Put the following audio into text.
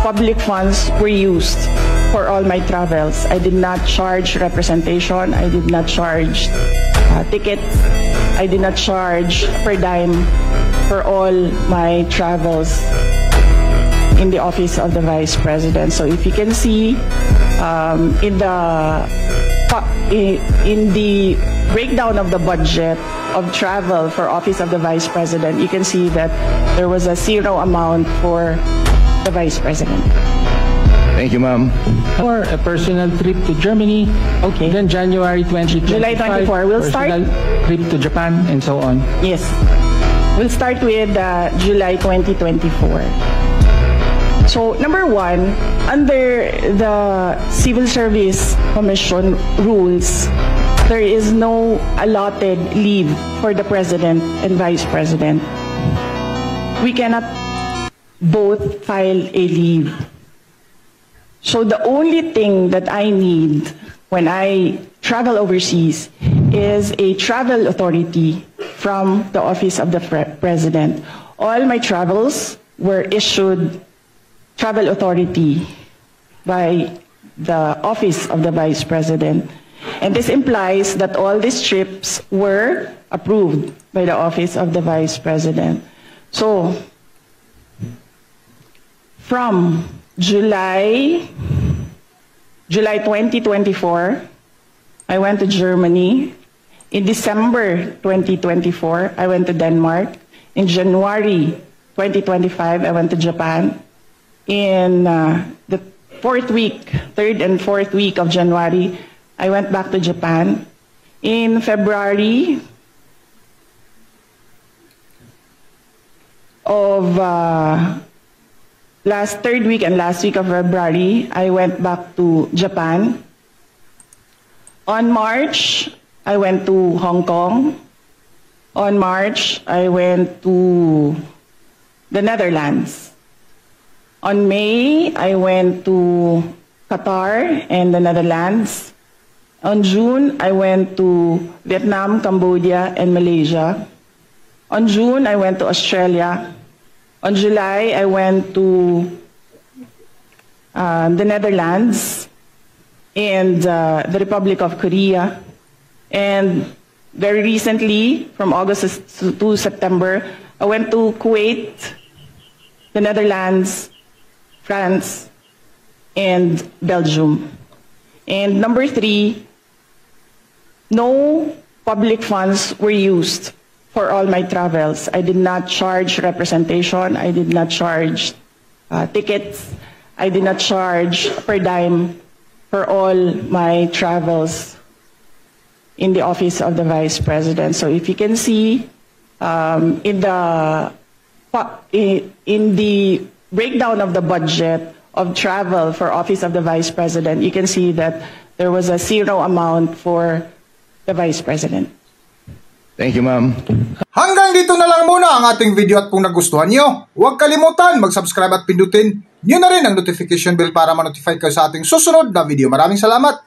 public funds were used for all my travels. I did not charge representation. I did not charge tickets. I did not charge per dime for all my travels in the office of the Vice President. So if you can see in the breakdown of the budget of travel for office of the Vice President, you can see that there was a zero amount for the Vice President. Thank you, ma'am. For a personal trip to Germany, Okay. then January 2025, July 24, we'll start. personal trip to Japan, and so on. Yes. We'll start with July 2024. So, number one, under the Civil Service Commission rules, there is no allotted leave for the President and Vice President. We cannot both file a leave. So the only thing that I need when I travel overseas is a travel authority from the office of the President. All my travels were issued travel authority by the office of the Vice President. And this implies that all these trips were approved by the office of the Vice President. So, from July 2024, I went to Germany. In December 2024, I went to Denmark. In January 2025, I went to Japan. In the third and fourth week of January, I went back to Japan. In February of third week and last week of February, I went back to Japan. On March, I went to Hong Kong. On March, I went to the Netherlands. On May, I went to Qatar and the Netherlands. On June, I went to Vietnam, Cambodia, and Malaysia. On June, I went to Australia. On July, I went to the Netherlands and the Republic of Korea. And very recently, from August to September, I went to Kuwait, the Netherlands, France, and Belgium. And number three, no public funds were used for all my travels. I did not charge representation. I did not charge tickets. I did not charge per dime for all my travels in the office of the Vice President. So if you can see in the breakdown of the budget of travel for office of the Vice President, you can see that there was a zero amount for the Vice President. Thank you, ma'am. Hanggang dito na lang muna ang ating video at kung nagustuhan nyo, huwag kalimutan mag-subscribe at pindutin nyo na rin ang notification bell para ma-notify kayo sa ating susunod na video. Maraming salamat!